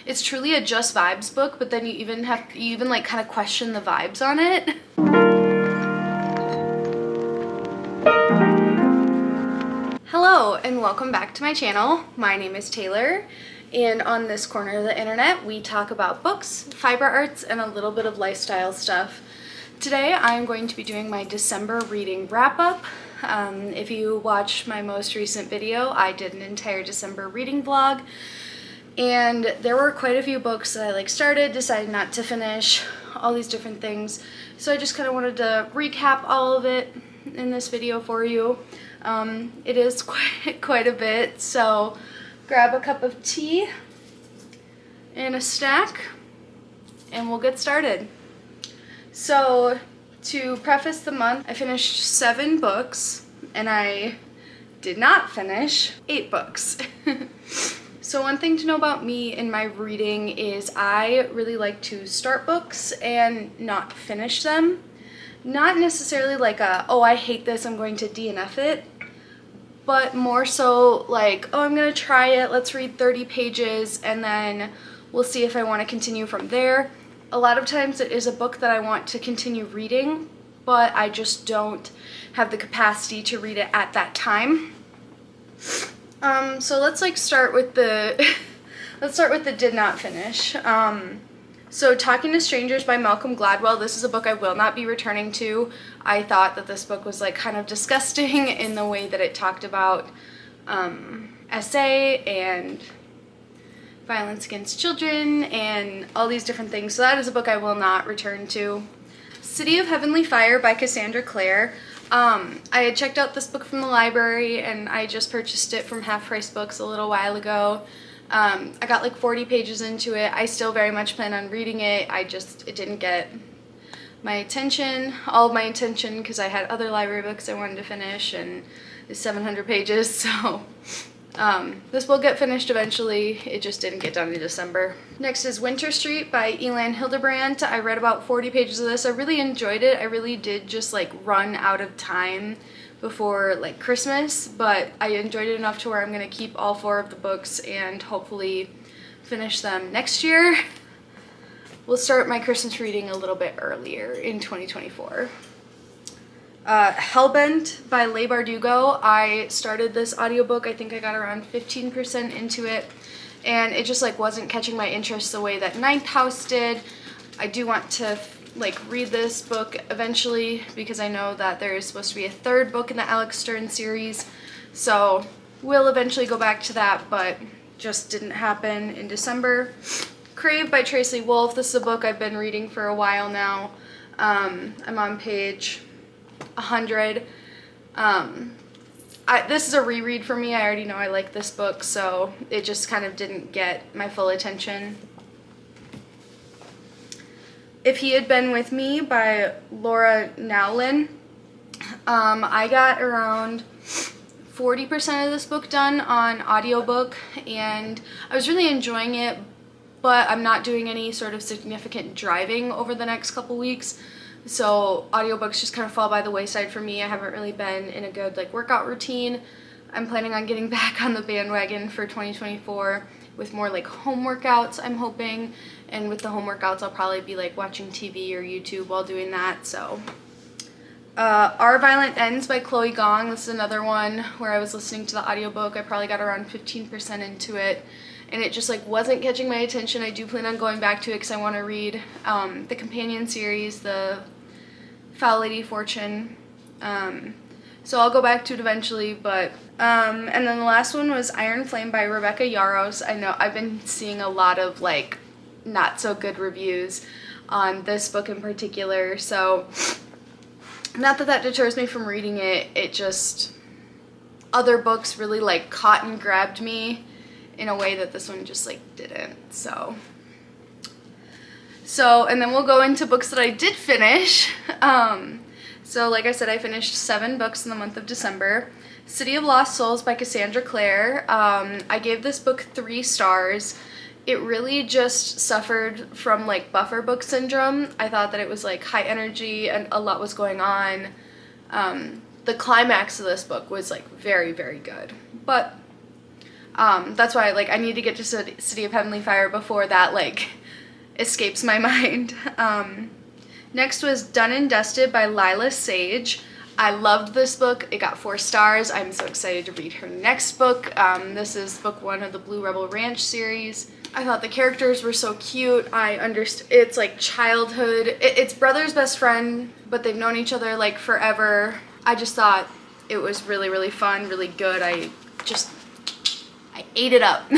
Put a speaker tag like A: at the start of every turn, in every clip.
A: It's truly a just vibes book, but then you even like kind of question the vibes on it. Hello and welcome back to my channel. My name is Taylor, and on this corner of the internet we talk about books, fiber arts, and a little bit of lifestyle stuff. Today I'm going to be doing my December reading wrap-up. If you watched my most recent video, I did an entire December reading vlog, and there were quite a few books that I started, decided not to finish, all these different things. So I just kind of wanted to recap all of it in this video for you. It is quite a bit, so grab a cup of tea and a snack and we'll get started. So to preface the month, I finished 7 books and I did not finish 8 books. So one thing to know about me in my reading is I really like to start books and not finish them. Not necessarily like oh, I hate this, I'm going to DNF it, but more so like, oh, I'm gonna try it, let's read 30 pages and then we'll see if I want to continue from there. A lot of times it is a book that I want to continue reading, but I just don't have the capacity to read it at that time. So let's start with the let's start with the did not finish. So Talking to Strangers by Malcolm Gladwell. This is a book I will not be returning to. I thought that this book was kind of disgusting in the way that it talked about SA and violence against children and all these different things. So that is a book I will not return to. City of Heavenly Fire by Cassandra Clare. I had checked out this book from the library and I just purchased it from Half Price Books a little while ago. I got 40 pages into it. I still very much plan on reading it. It didn't get my attention, all of my attention, because I had other library books I wanted to finish and it's 700 pages, so this will get finished eventually. It just didn't get done in December. Next is Winter Street by Elin Hildebrandt. I read about 40 pages of this. I really enjoyed it. I really did just run out of time before Christmas, but I enjoyed it enough to where I'm gonna keep all 4 of the books and hopefully finish them next year. We'll start my Christmas reading a little bit earlier in 2024. Hellbent by Leigh Bardugo. I started this audiobook, I think I got around 15% into it, and it just wasn't catching my interest the way that Ninth House did. I do want to read this book eventually because I know that there is supposed to be a 3rd book in the Alex Stern series, so we'll eventually go back to that, but just didn't happen in December. Crave by Tracy Wolff. This is a book I've been reading for a while now. I'm on page 100. This is a reread for me. I already know I like this book, so it just kind of didn't get my full attention. If He Had Been With Me by Laura Nowlin. I got around 40% of this book done on audiobook, and I was really enjoying it, but I'm not doing any sort of significant driving over the next couple weeks, so audiobooks just kind of fall by the wayside for me. I haven't really been in a good workout routine. I'm planning on getting back on the bandwagon for 2024 with more home workouts, I'm hoping, and with the home workouts I'll probably be watching TV or YouTube while doing that. So Our Violent Ends by Chloe Gong. This is another one where I was listening to the audiobook. I probably got around 15% into it, and it just wasn't catching my attention. I do plan on going back to it because I want to read the companion series, the Foul Lady Fortune. So I'll go back to it eventually, but and then the last one was Iron Flame by Rebecca Yarros. I know I've been seeing a lot of not so good reviews on this book in particular, so not that that deters me from reading it. It just, other books really caught and grabbed me in a way that this one just didn't. So and then we'll go into books that I did finish. So like I said, I finished 7 books in the month of December. City of Lost Souls by Cassandra Clare. I gave this book 3 stars. It really just suffered from buffer book syndrome. I thought that it was high energy and a lot was going on. The climax of this book was very, very good. But That's why like I need to get to City of Heavenly Fire before that like escapes my mind. Next was Done and Dusted by Lila Sage. I loved this book. It got 4 stars. I'm so excited to read her next book. This is book 1 of the Blue Rebel Ranch series. I thought the characters were so cute. I understand it's like childhood. It's brother's best friend, but they've known each other like forever. I just thought it was really, really fun, really good. I ate it up.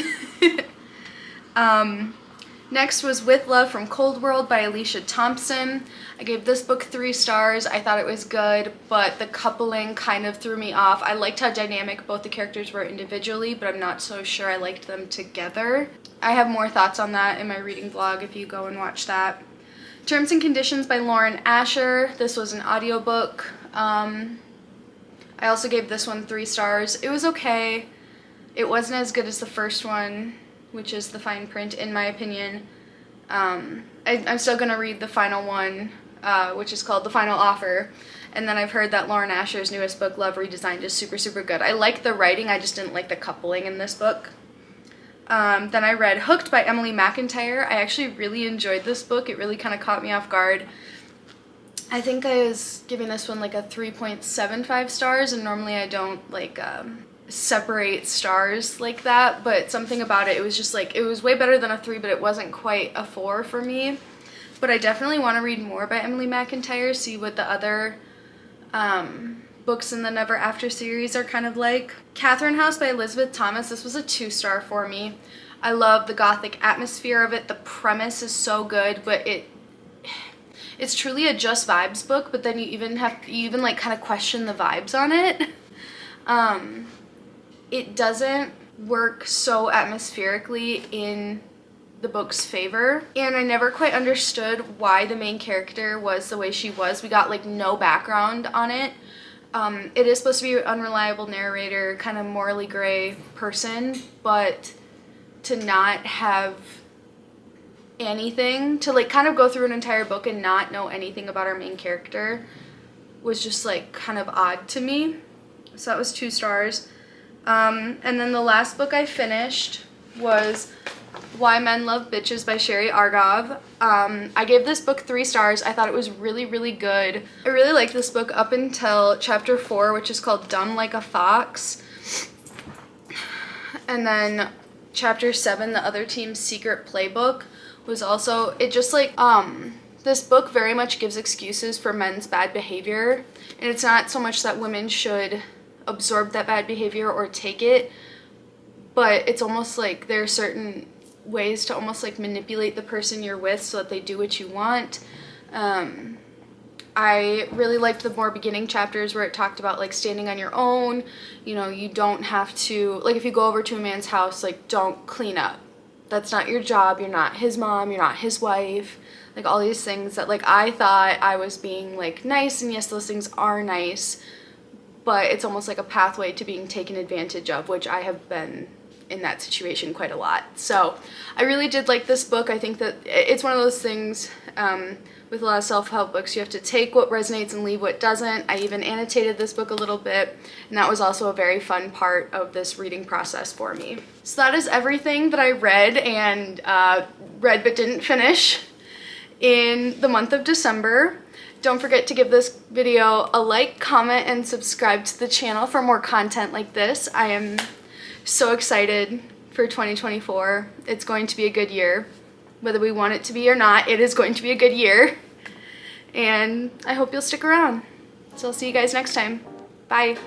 A: Next was With Love from Cold World by Alicia Thompson. I gave this book 3 stars. I thought it was good, but the coupling kind of threw me off. I liked how dynamic both the characters were individually, but I'm not so sure I liked them together. I have more thoughts on that in my reading vlog if you go and watch that. Terms and Conditions by Lauren Asher. This was an audiobook. I also gave this one 3 stars. It was okay. It wasn't as good as the first one, which is The Fine Print, in my opinion. I'm still going to read the final one, which is called The Final Offer. And then I've heard that Lauren Asher's newest book, Love Redesigned, is super, super good. I like the writing, I just didn't like the coupling in this book. Then I read Hooked by Emily McIntyre. I actually really enjoyed this book. It really kind of caught me off guard. I think I was giving this one like a 3.75 stars, and normally I don't like separate stars like that, but something about it, it was just like, it was way better than a 3, but it wasn't quite a 4 for me. But I definitely want to read more by Emily McIntyre, see what the other books in the Never After series are kind of like. Catherine House by Elizabeth Thomas. This was a 2-star for me. I love the gothic atmosphere of it. The premise is so good, but it's truly a just vibes book, but then you even like kind of question the vibes on it. It doesn't work so atmospherically in the book's favor, and I never quite understood why the main character was the way she was. We got like no background on it. It is supposed to be an unreliable narrator, kind of morally gray person, but to not have anything, to like kind of go through an entire book and not know anything about our main character was just like kind of odd to me. So that was 2 stars. And then the last book I finished was Why Men Love Bitches by Sherry Argov. I gave this book 3 stars. I thought it was really, really good. I really liked this book up until chapter 4, which is called Dumb Like a Fox. And then chapter 7, The Other Team's Secret Playbook, was also, it just like, this book very much gives excuses for men's bad behavior. And it's not so much that women should absorb that bad behavior or take it, but it's almost like there are certain ways to almost like manipulate the person you're with so that they do what you want. I really liked the more beginning chapters where it talked about like standing on your own. You know, you don't have to, like if you go over to a man's house, like don't clean up. That's not your job. You're not his mom, you're not his wife. Like all these things that like I thought I was being like nice, and yes, those things are nice, but it's almost like a pathway to being taken advantage of, which I have been in that situation quite a lot. So I really did like this book. I think that it's one of those things with a lot of self-help books, you have to take what resonates and leave what doesn't. I even annotated this book a little bit, and that was also a very fun part of this reading process for me. So that is everything that I read and read but didn't finish in the month of December. Don't forget to give this video a like, comment, and subscribe to the channel for more content like this. I am so excited for 2024. It's going to be a good year. Whether we want it to be or not, it is going to be a good year. And I hope you'll stick around. So I'll see you guys next time. Bye.